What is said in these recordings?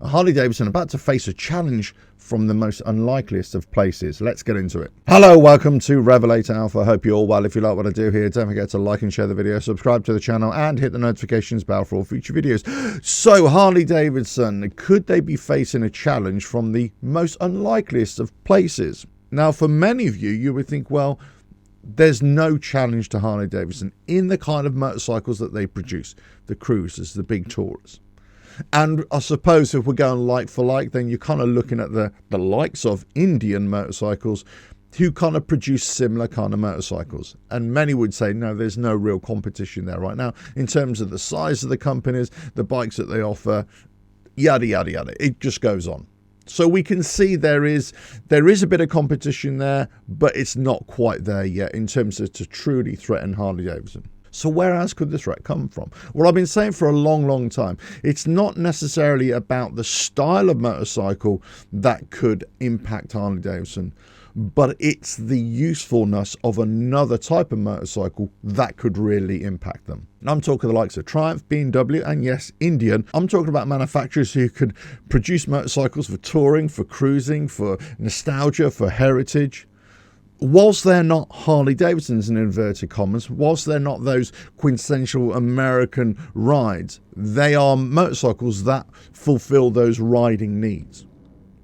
Harley Davidson about to face a challenge from the most unlikeliest of places. Let's get into it. Hello, welcome to RevelatorAlf. I hope you're all well. If you like what I do here, don't forget to like and share the video, subscribe to the channel, and hit the notifications bell for all future videos. So, Harley Davidson, could they be facing a challenge from the most unlikeliest of places? Now, for many of you, you would think, well, there's no challenge to Harley Davidson in the kind of motorcycles that they produce, the cruisers, the big tourers. And I suppose if we're going like for like, then you're kind of looking at the likes of Indian motorcycles who kind of produce similar kind of motorcycles. And many would say, no, there's no real competition there right now in terms of the size of the companies, the bikes that they offer, yada, yada, yada. It just goes on. So we can see there is a bit of competition there, but it's not quite there yet in terms of to truly threaten Harley Davidson. So where else could the threat come from? Well, I've been saying for a long time, it's not necessarily about the style of motorcycle that could impact Harley Davidson, but it's the usefulness of another type of motorcycle that could really impact them. And I'm talking the likes of Triumph, BMW, and yes, Indian. I'm talking about manufacturers who could produce motorcycles for touring, for cruising, for nostalgia, for heritage. Whilst they're not Harley Davidsons in inverted commas, whilst they're not those quintessential American rides, they are motorcycles that fulfill those riding needs.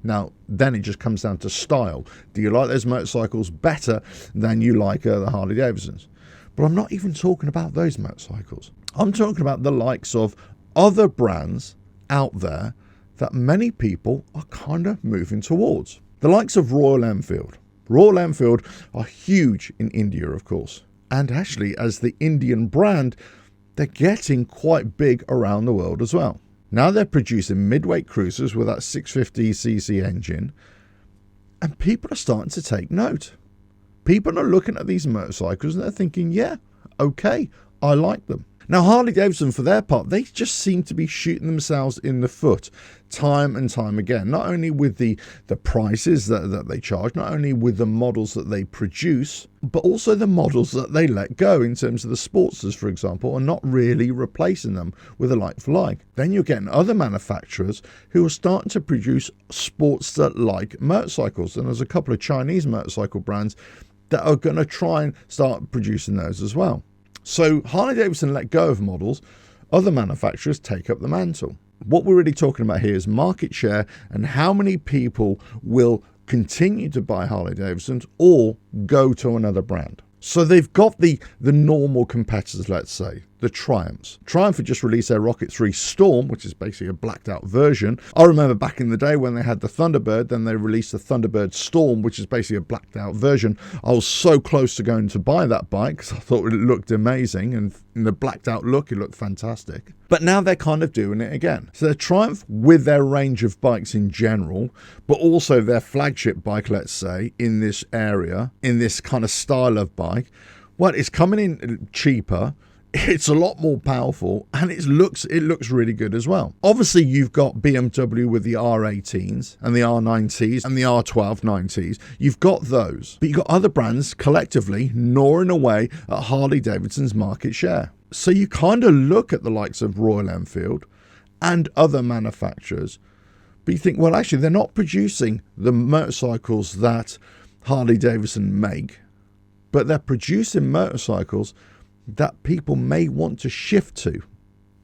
Now, then it just comes down to style. Do you like those motorcycles better than you like the Harley Davidsons? But I'm not even talking about those motorcycles. I'm talking about the likes of other brands out there that many people are kind of moving towards. The likes of Royal Enfield. Royal Enfield are huge in India, of course. And actually, as the Indian brand, they're getting quite big around the world as well. Now they're producing midweight cruisers with that 650cc engine. And people are starting to take note. People are looking at these motorcycles and they're thinking, yeah, okay, I like them. Now, Harley Davidson, for their part, they just seem to be shooting themselves in the foot time and time again, not only with the prices that they charge, not only with the models that they produce, but also the models that they let go in terms of the Sportsters, for example, are not really replacing them with a like-for-like. Then you're getting other manufacturers who are starting to produce Sportster-like motorcycles, and there's a couple of Chinese motorcycle brands that are going to try and start producing those as well. So Harley Davidson let go of models, other manufacturers take up the mantle. What we're really talking about here is market share and how many people will continue to buy Harley Davidsons or go to another brand. So they've got the normal competitors, let's say, the Triumphs. Triumph had just released their Rocket 3 Storm, which is basically a blacked out version. I remember back in the day when they had the Thunderbird, then they released the Thunderbird Storm, which is basically a blacked out version. I was so close to going to buy that bike because I thought it looked amazing, and in the blacked out look, it looked fantastic. But now they're kind of doing it again. So the Triumph, with their range of bikes in general, but also their flagship bike, let's say, in this area, in this kind of style of bike, well, it's coming in cheaper. It's a lot more powerful, and it looks really good as well. Obviously, you've got BMW with the R18s and the R9Ts and the R1290s. You've got those, but you've got other brands collectively gnawing away at Harley Davidson's market share. So you kind of look at the likes of Royal Enfield and other manufacturers, but you think, well, actually, they're not producing the motorcycles that Harley Davidson make, but they're producing motorcycles that people may want to shift to.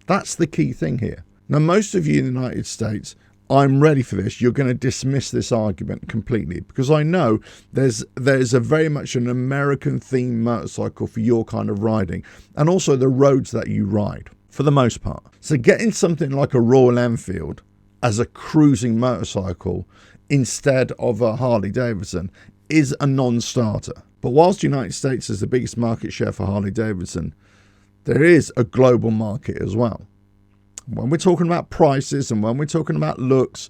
That's the key thing here. Now, most of you in the United States, I'm ready for this. You're going to dismiss this argument completely because I know there's a very much an American themed motorcycle for your kind of riding and also the roads that you ride for the most part. So getting something like a Royal Enfield as a cruising motorcycle instead of a Harley Davidson is a non-starter. But whilst the United States is the biggest market share for Harley Davidson, there is a global market as well. When we're talking about prices and when we're talking about looks,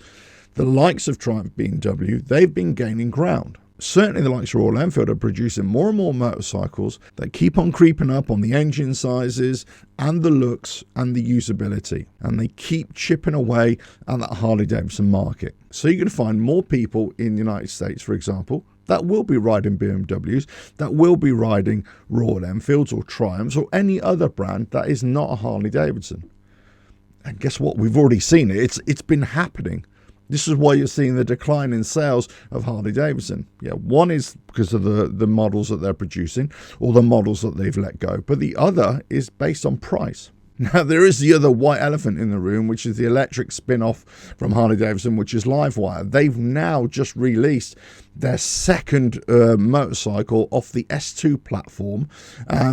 the likes of Triumph, BMW, they've been gaining ground. Certainly the likes of Royal Enfield are producing more and more motorcycles that keep on creeping up on the engine sizes and the looks and the usability. And they keep chipping away at that Harley Davidson market. So you're going to find more people in the United States, for example, that will be riding BMWs, that will be riding Royal Enfields or Triumphs or any other brand that is not a Harley Davidson. And guess what? We've already seen it. It's been happening. This is why you're seeing the decline in sales of Harley Davidson. Yeah, one is because of the models that they're producing or the models that they've let go. But the other is based on price. Now, there is the other white elephant in the room, which is the electric spin-off from Harley Davidson, which is Livewire. They've now just released their second motorcycle off the S2 platform.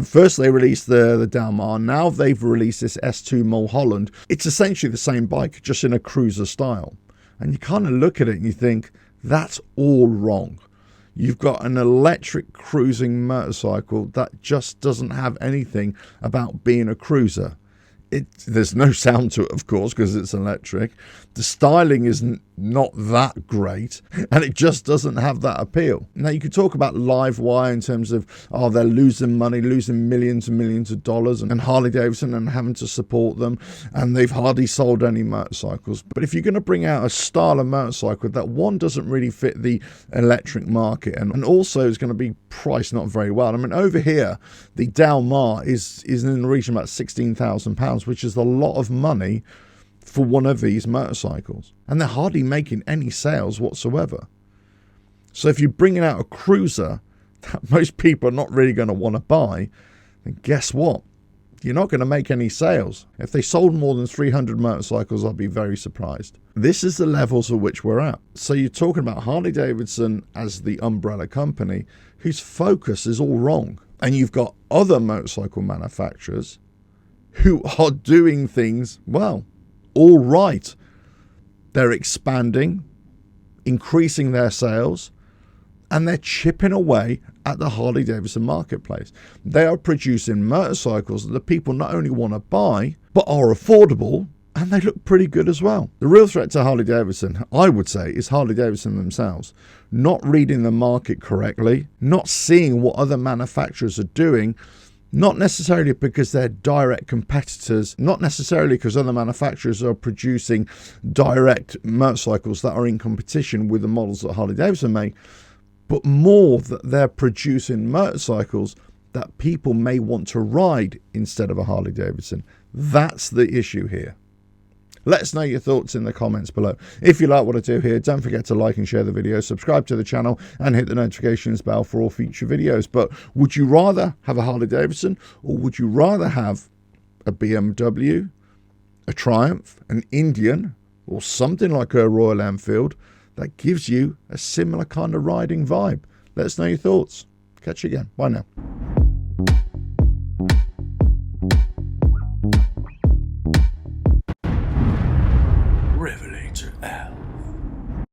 First, they released the Del Mar. Now they've released this S2 Mulholland. It's essentially the same bike, just in a cruiser style. And you kind of look at it and you think, that's all wrong. You've got an electric cruising motorcycle that just doesn't have anything about being a cruiser. There's no sound to it, of course, because it's electric. The styling is not that great, and it just doesn't have that appeal. Now, you could talk about Livewire in terms of, they're losing money, losing millions and millions of dollars, and Harley Davidson and having to support them, and they've hardly sold any motorcycles. But if you're going to bring out a style of motorcycle that, one, doesn't really fit the electric market, and also is going to be priced not very well. I mean, over here, the Del Mar is in the region of about £16,000, which is a lot of money for one of these motorcycles, and they're hardly making any sales whatsoever. So if you're bringing out a cruiser that most people are not really going to want to buy, then guess what? You're not going to make any sales. If they sold more than 300 motorcycles, I'll be very surprised. This is the levels at which we're at. So you're talking about Harley Davidson as the umbrella company whose focus is all wrong. And you've got other motorcycle manufacturers who are doing things, well, all right. They're expanding, increasing their sales, and they're chipping away at the Harley Davidson marketplace. They are producing motorcycles that the people not only want to buy, but are affordable, and they look pretty good as well. The real threat to Harley Davidson, I would say, is Harley Davidson themselves. Not reading the market correctly, not seeing what other manufacturers are doing, not necessarily because they're direct competitors, not necessarily because other manufacturers are producing direct motorcycles that are in competition with the models that Harley Davidson make, but more that they're producing motorcycles that people may want to ride instead of a Harley Davidson. That's the issue here. Let us know your thoughts in the comments below. If you like what I do here, don't forget to like and share the video, subscribe to the channel, and hit the notifications bell for all future videos. But would you rather have a Harley Davidson, or would you rather have a BMW, a Triumph, an Indian, or something like a Royal Enfield that gives you a similar kind of riding vibe? Let us know your thoughts. Catch you again. Bye now.